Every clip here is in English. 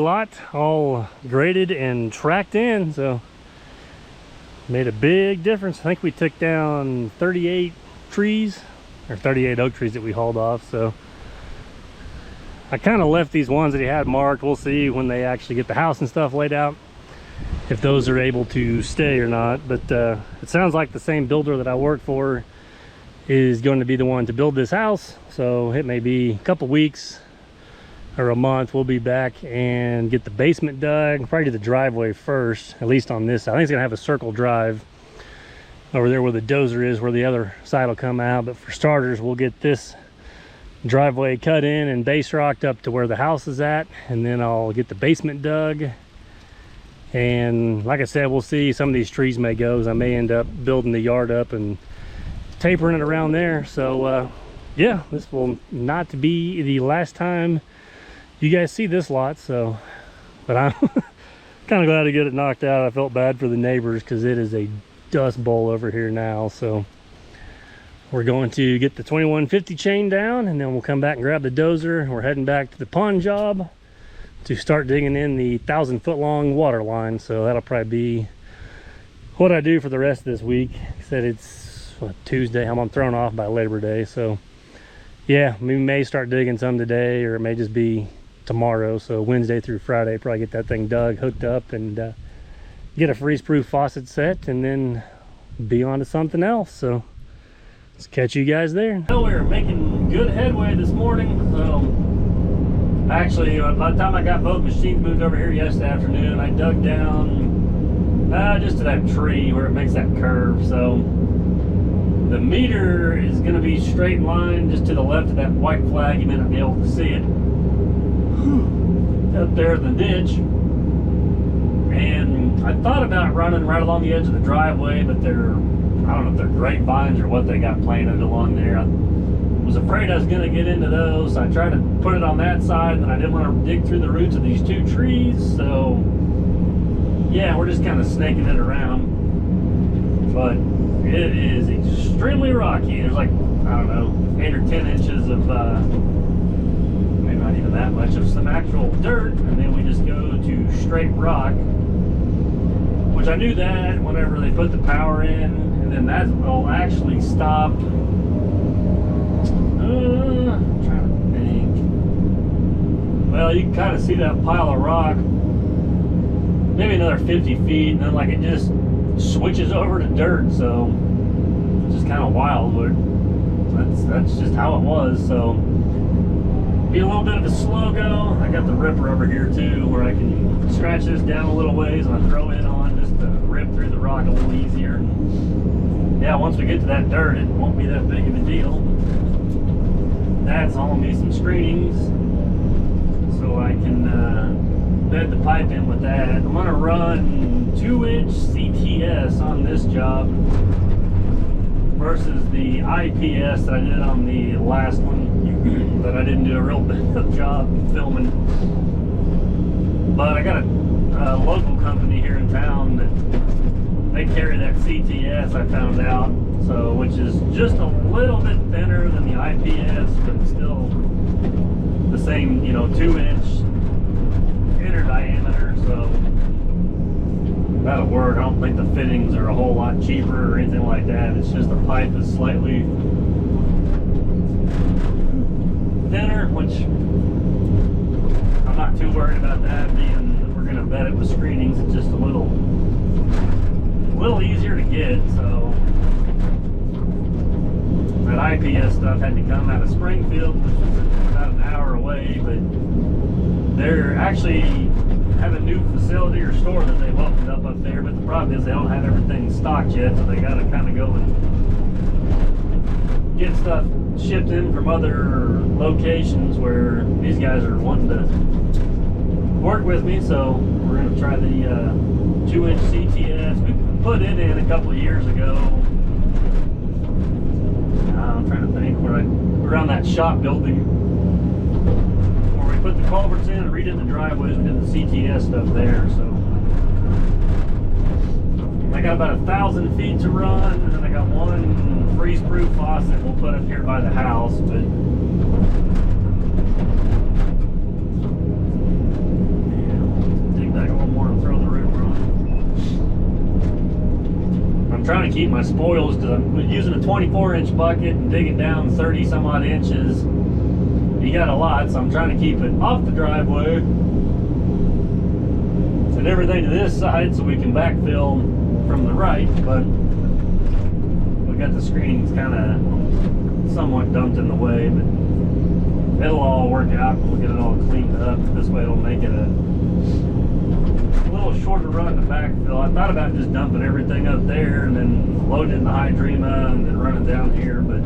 lot all graded and tracked in, so made a big difference. I think we took down 38 trees, or 38 oak trees that we hauled off. So I kind of left these ones that he had marked. We'll see when they actually get the house and stuff laid out if those are able to stay or not. But it sounds like the same builder that I work for is going to be the one to build this house, so it may be a couple weeks or a month. We'll be back and get the basement dug, probably do the driveway first, at least on this side. I think it's gonna have a circle drive over there where the dozer is, where the other side will come out. But for starters, we'll get this driveway cut in and base rocked up to where the house is at, and then I'll get the basement dug. And like I said, we'll see. Some of these trees may go, because I may end up building the yard up and tapering it around there. So yeah, this will not be the last time you guys see this lot. So, but I'm kind of glad to get it knocked out. I felt bad for the neighbors because it is a dust bowl over here now. So we're going to get the 2150 chain down, and then we'll come back and grab the dozer. We're heading back to the pond job to start digging in the 1,000-foot-long water line. So that'll probably be what I do for the rest of this week. Like I said, it's Tuesday. I'm thrown off by Labor Day. So yeah, we may start digging some today, or it may just be tomorrow. So Wednesday through Friday, probably get that thing dug, hooked up, and get a freeze-proof faucet set, and then be on to something else. So let's catch you guys there. So we're making good headway this morning. So actually, by the time I got both machines moved over here yesterday afternoon, I dug down just to that tree where it makes that curve. So the meter is going to be straight in line just to the left of that white flag. You may not be able to see it up there in the ditch. And I thought about running right along the edge of the driveway, but I don't know if they're grapevines or what they got planted along there. I was afraid I was going to get into those. So I tried to put it on that side, and I didn't want to dig through the roots of these two trees. So yeah, we're just kind of snaking it around. But it is extremely rocky. There's like, I don't know, 8 or 10 inches of, maybe not even that much, of some actual dirt, and then we just go to straight rock, which I knew that whenever they put the power in, and then that will actually stop. I'm trying to think. Well, you can kind of see that pile of rock, maybe another 50 feet, and then like it just switches over to dirt. So it's just kind of wild, but that's just how it was. So be a little bit of a slow go. I got the ripper over here too, where I can scratch this down a little ways and I throw it on just to rip through the rock a little easier. Yeah, once we get to that dirt, it won't be that big of a deal. That's hauling me some screenings so I can bed the pipe in with that. I'm gonna run 2-inch CTS on this job versus the IPS that I did on the last one that I didn't do a real good job filming. But I got a local company here in town that they carry that CTS, I found out, so which is just a little bit thinner than the IPS, but still the same, 2-inch inner diameter. So that'll work. I don't think the fittings are a whole lot cheaper or anything like that. It's just the pipe is slightly thinner, which I'm not too worried about that, being that we're going to bed it with screenings. It's just a little easier to get. So that IPS stuff had to come out of Springfield, which is about an hour away, but they're actually have a new facility or store that they've opened up there, but the problem is they don't have everything stocked yet, so they got to kind of go and get stuff shipped in from other locations where these guys are wanting to work with me. So we're going to try the 2-inch CTS. We put it in a couple of years ago. I'm trying to think where we're on that shop building where we put the culverts in and redid the driveways. We did the CTS stuff there. So I got about 1,000 feet to run, and then I got one freeze-proof faucet we'll put up here by the house. But trying to keep my spoils because I'm using a 24-inch bucket and digging down 30 some odd inches. You got a lot, so I'm trying to keep it off the driveway and everything to this side so we can backfill from the right, but we got the screenings kind of somewhat dumped in the way, but it'll all work out. We'll get it all cleaned up. This way it'll make it a little shorter run to backfill. I thought about just dumping everything up there and then loading it in the Hydrema and then running down here, but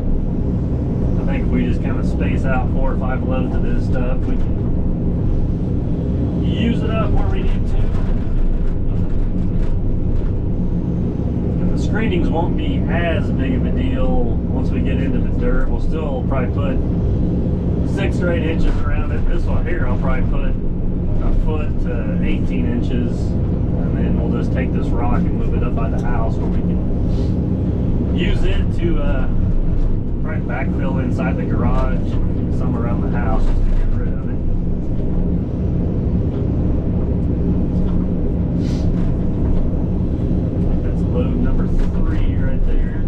I think if we just kind of space out 4 or 5 loads of this stuff, we can use it up where we need to. And the screenings won't be as big of a deal once we get into the dirt. We'll still probably put 6 or 8 inches around it. This one here, I'll probably put a foot to 18 inches, and then we'll just take this rock and move it up by the house where we can use it to right backfill inside the garage, some around the house just to get rid of it. I think that's load number 3 right there.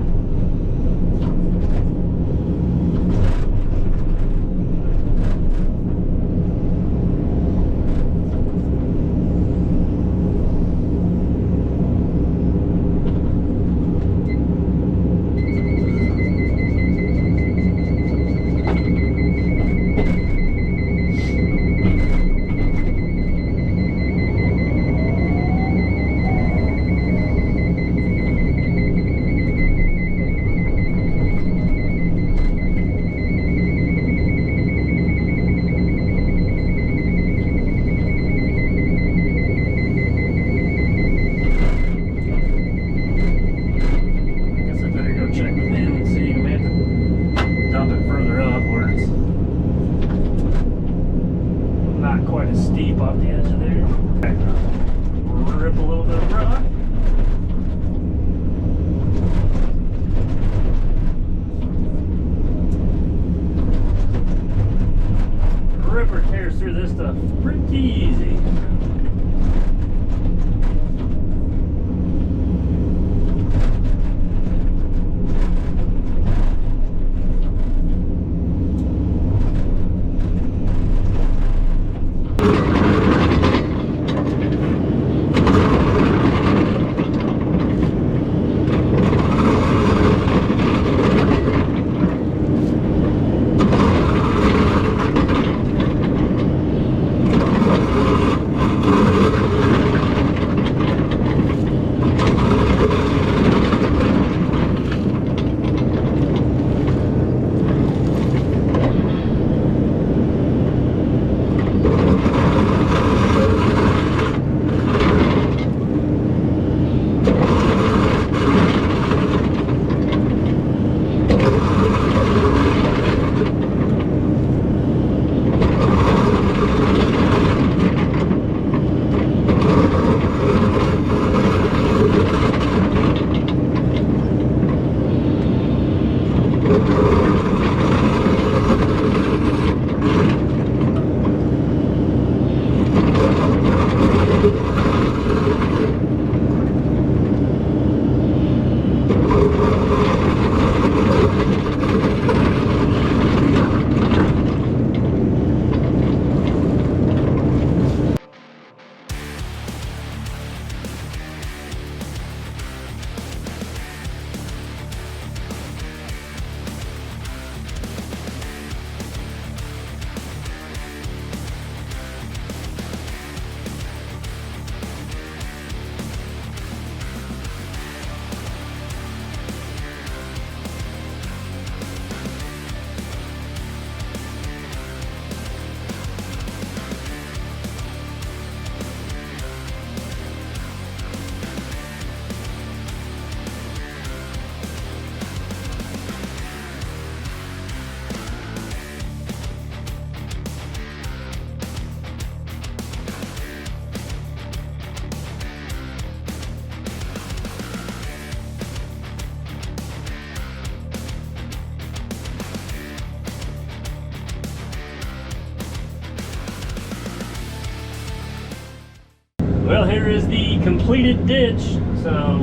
Well, here is the completed ditch. So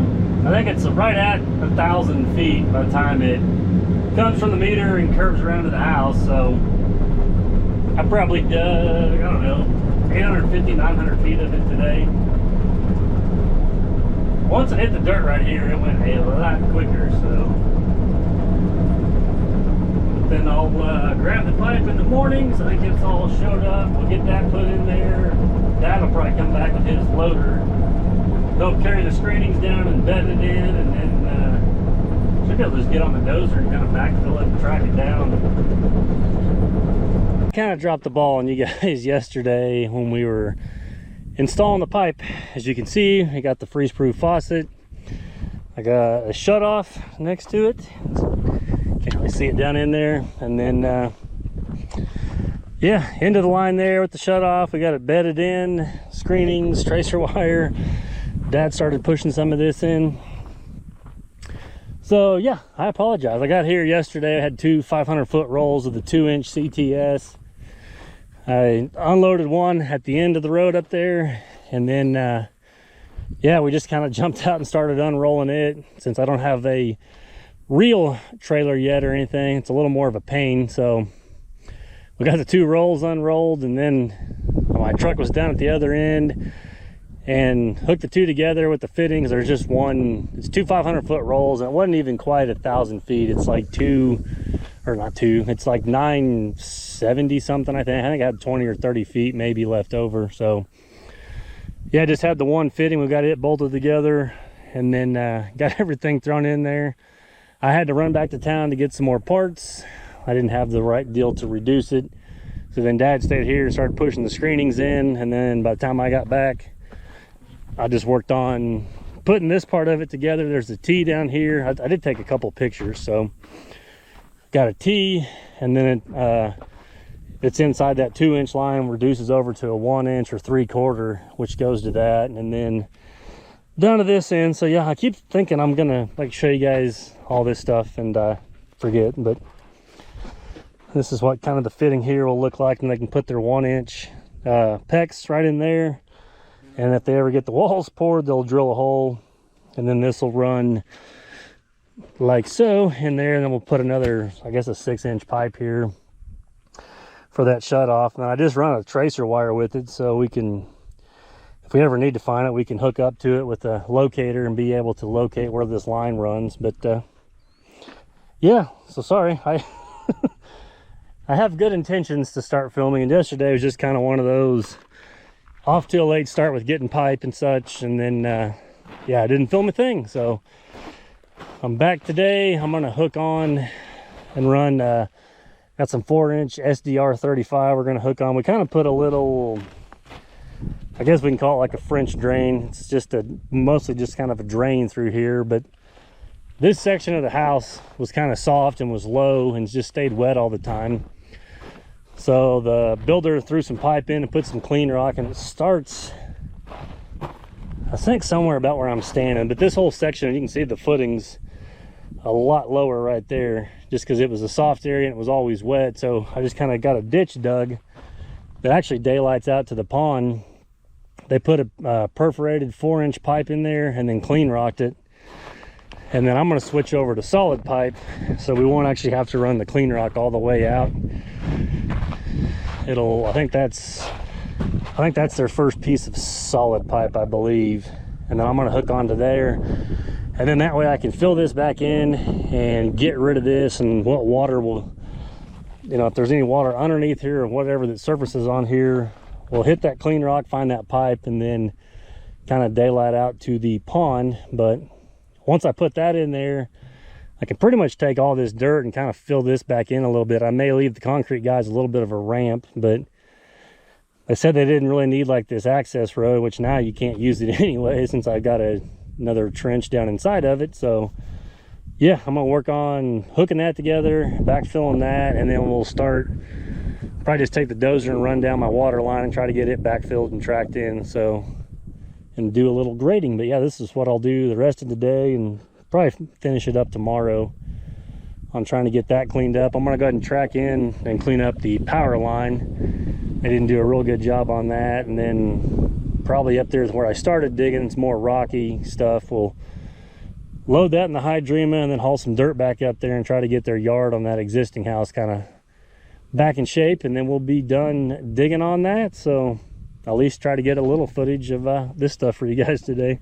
I think it's right at 1,000 feet by the time it comes from the meter and curves around to the house. So I probably dug, I don't know, 850, 900 feet of it today. Once it hit the dirt right here, it went a lot quicker. So then I'll grab the pipe in the morning, so I think it's all showed up. We'll get that put in there. Dad will probably come back with his loader. They'll carry the screenings down and bed it in, and then should be able to just get on the dozer and kind of backfill it and track it down. Kind of dropped the ball on you guys yesterday when we were installing the pipe. As you can see, I got the freeze-proof faucet. I got a shut-off next to it. Can't really see it down in there. And then, yeah, end of the line there with the shut-off. We got it bedded in, screenings, tracer wire. Dad started pushing some of this in. So, yeah, I apologize. I got here yesterday. I had two 500-foot rolls of the 2-inch CTS. I unloaded one at the end of the road up there, and then yeah, we just kind of jumped out and started unrolling it. Since I don't have a real trailer yet or anything, it's a little more of a pain. So we got the two rolls unrolled, and then my truck was down at the other end and hooked the two together with the fittings. There's just one, it's two 500-foot rolls, and it wasn't even quite 1,000 feet. It's like it's like 970 something. I think I had 20 or 30 feet maybe left over. So yeah, I just had the one fitting. We got it bolted together, and then got everything thrown in there. I had to run back to town to get some more parts. I didn't have the right deal to reduce it. So then Dad stayed here and started pushing the screenings in, and then by the time I got back, I just worked on putting this part of it together. There's a T down here. I did take a couple pictures. So got a T, and then it's inside that 2-inch line, reduces over to a 1-inch or 3/4, which goes to that, and then down to this end. So yeah, I keep thinking I'm gonna like show you guys all this stuff and forget, but this is what kind of the fitting here will look like, and they can put their 1-inch PEX right in there. And if they ever get the walls poured, they'll drill a hole, and then this will run like so in there, and then we'll put another, I guess, a 6-inch pipe here for that shut off. And I just run a tracer wire with it, so we can, if we ever need to find it, we can hook up to it with a locator and be able to locate where this line runs. But yeah, so sorry, I I have good intentions to start filming, and yesterday was just kind of one of those off to a late start with getting pipe and such, and then yeah, I didn't film a thing. So I'm back today. I'm gonna hook on and run got some 4-inch SDR 35 we're gonna hook on. We kind of put a little, I guess we can call it like a French drain. It's just mostly just kind of a drain through here, but this section of the house was kind of soft and was low and just stayed wet all the time. So the builder threw some pipe in and put some clean rock, and it starts, I think, somewhere about where I'm standing. But this whole section, you can see the footings a lot lower right there, just because it was a soft area and it was always wet. So I just kind of got a ditch dug that actually daylights out to the pond. They put a perforated 4-inch pipe in there and then clean rocked it. And then I'm going to switch over to solid pipe, so we won't actually have to run the clean rock all the way out. I think that's their first piece of solid pipe, I believe. And then I'm going to hook onto there, and then that way I can fill this back in and get rid of this, and what water will, you know, if there's any water underneath here or whatever that surfaces on here, we'll hit that clean rock, find that pipe, and then kind of daylight out to the pond. But once I put that in there, I can pretty much take all this dirt and kind of fill this back in a little bit. I may leave the concrete guys a little bit of a ramp, but they said they didn't really need like this access road, which now you can't use it anyway since I've got another trench down inside of it. So yeah, I'm gonna work on hooking that together, backfilling that, and then we'll start, probably just take the dozer and run down my water line and try to get it backfilled and tracked in, so, and do a little grading. But yeah, this is what I'll do the rest of the day, and probably finish it up tomorrow on trying to get that cleaned up. I'm gonna go ahead and track in and clean up the power line. They didn't do a real good job on that. And then probably up there is where I started digging. It's more rocky stuff. We'll load that in the hydrema and then haul some dirt back up there and try to get their yard on that existing house kind of back in shape, and then we'll be done digging on that. So I'll at least try to get a little footage of this stuff for you guys today.